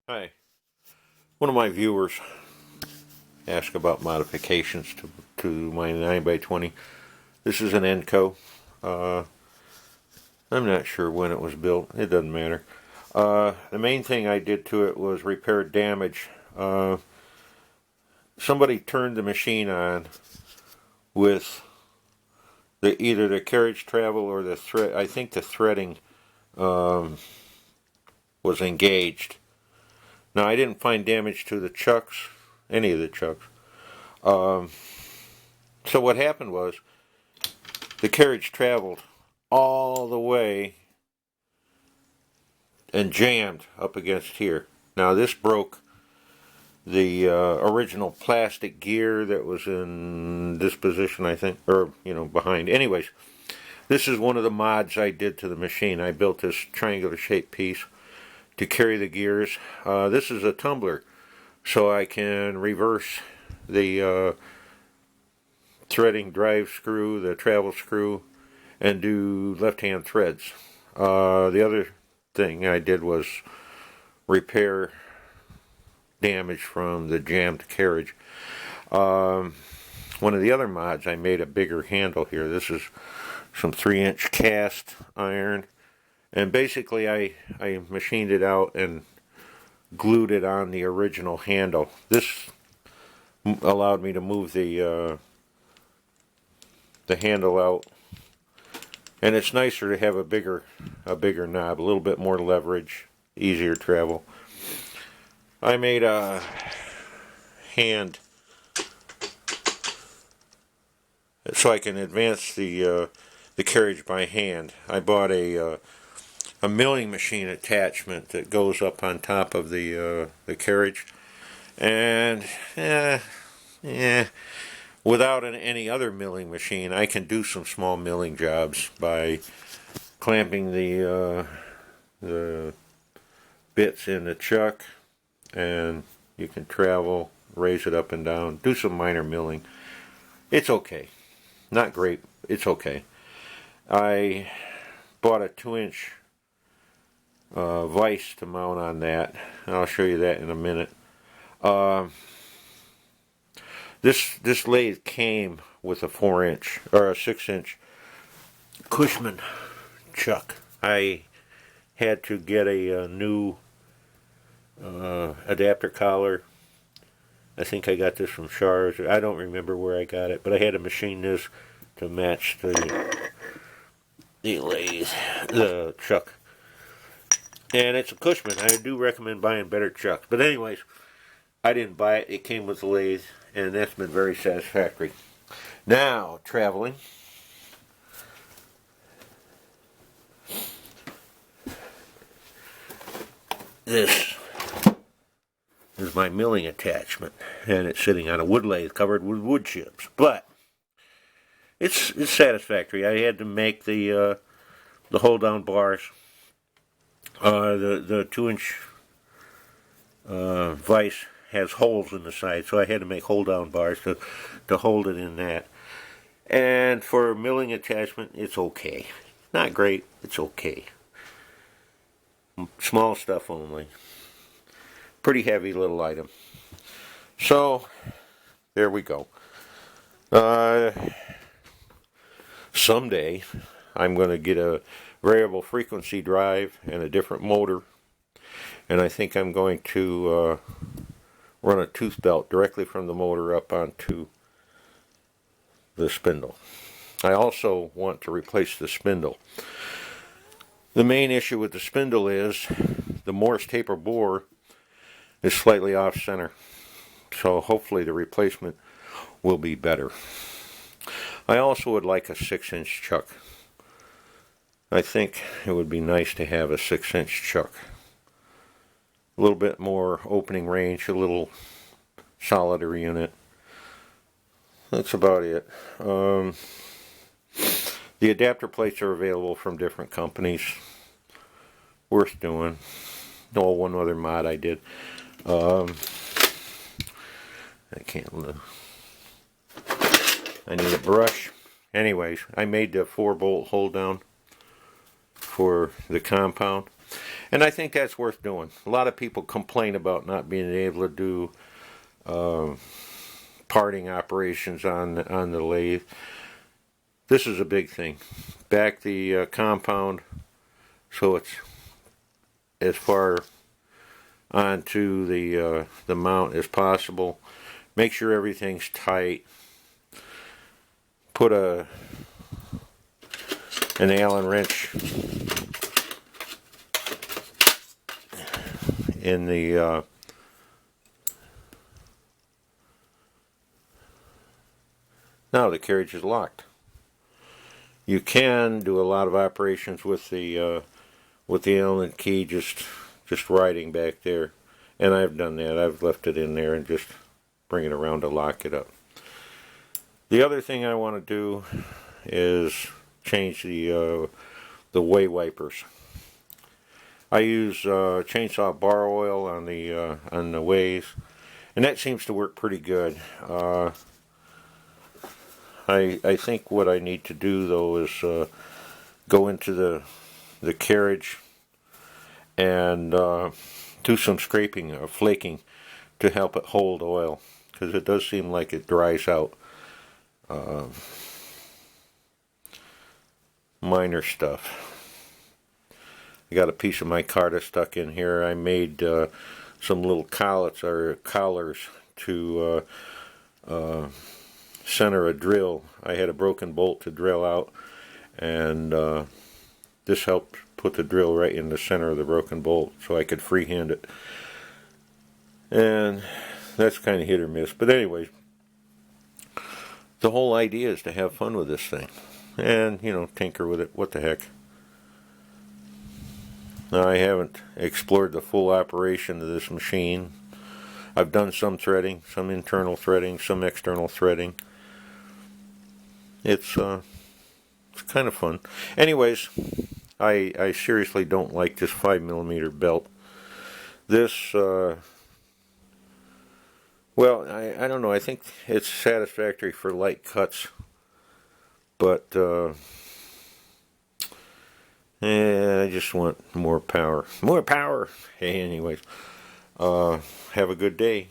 Hi. One of my viewers asked about modifications to my 9x20. This is an Enco. I'm not sure when it was built. It doesn't matter. The main thing I did to it was repair damage. Somebody turned the machine on with either the carriage travel or the thread. I think the threading was engaged. Now, I didn't find damage to the chucks, any of the chucks. So what happened was the carriage traveled all the way and jammed up against here. Now, this broke the original plastic gear that was in this position, I think, or, behind. Anyways, this is one of the mods I did to the machine. I built this triangular shaped piece to carry the gears. This is a tumbler, so I can reverse the threading drive screw, the travel screw, and do left-hand threads. The other thing I did was repair damage from the jammed carriage. One of the other mods, I made a bigger handle here. This is some 3-inch cast iron. And basically, I machined it out and glued it on the original handle. This allowed me to move the handle out, and it's nicer to have a bigger knob, a little bit more leverage, easier travel. I made a hand so I can advance the carriage by hand. I bought a milling machine attachment that goes up on top of the carriage, and without any other milling machine, I can do some small milling jobs by clamping the bits in the chuck, and you can travel, raise it up and down, do some minor milling. It's okay, not great. It's okay. I bought a 2-inch vise to mount on that. I'll show you that in a minute. This lathe came with a 4-inch or a 6-inch Cushman chuck. I had to get a new adapter collar. I think I got this from Shar's. I don't remember where I got it, but I had to machine this to match the lathe, the chuck. And it's a Cushman. I do recommend buying better chucks. But anyways, I didn't buy it. It came with the lathe, and that's been very satisfactory. Now, traveling. This is my milling attachment, and it's sitting on a wood lathe covered with wood chips. But it's satisfactory. I had to make the hold-down bars. The 2-inch vise has holes in the side, so I had to make hold-down bars to hold it in that. And for milling attachment, it's okay. Not great, it's okay. Small stuff only. Pretty heavy little item. So, there we go. Someday, I'm going to get a variable frequency drive and a different motor, and I think I'm going to run a tooth belt directly from the motor up onto the spindle. I also want to replace the spindle. The main issue with the spindle is the Morse taper bore is slightly off center, so hopefully the replacement will be better. I also would like a 6-inch chuck. I think it would be nice to have a 6-inch chuck. A little bit more opening range, a little solider unit. That's about it. The adapter plates are available from different companies. Worth doing. Oh, one other mod I did. I can't. I need a brush. Anyways, I made the 4-bolt hold down for the compound. And I think that's worth doing. A lot of people complain about not being able to do parting operations on the lathe. This is a big thing. Back the compound so it's as far onto the mount as possible. Make sure everything's tight. Put an Allen wrench in the now the carriage is locked. You can do a lot of operations with the Allen key just riding back there, and I've done that. I've left it in there and just bring it around to lock it up. The other thing I want to do is change the way wipers. I use chainsaw bar oil on the ways, and that seems to work pretty good. I think what I need to do though is go into the carriage and do some scraping or flaking to help it hold oil, because it does seem like it dries out. Minor stuff. I got a piece of micarta stuck in here. I made some little collars to center a drill. I had a broken bolt to drill out, and this helped put the drill right in the center of the broken bolt so I could freehand it. And that's kind of hit or miss. But anyways, the whole idea is to have fun with this thing. And, you know, tinker with it. What the heck. Now, I haven't explored the full operation of this machine. I've done some threading, some internal threading, some external threading. It's kind of fun. Anyways, I seriously don't like this 5mm belt. This, well, I don't know. I think it's satisfactory for light cuts. But, I just want more power. More power! Hey, anyways, have a good day.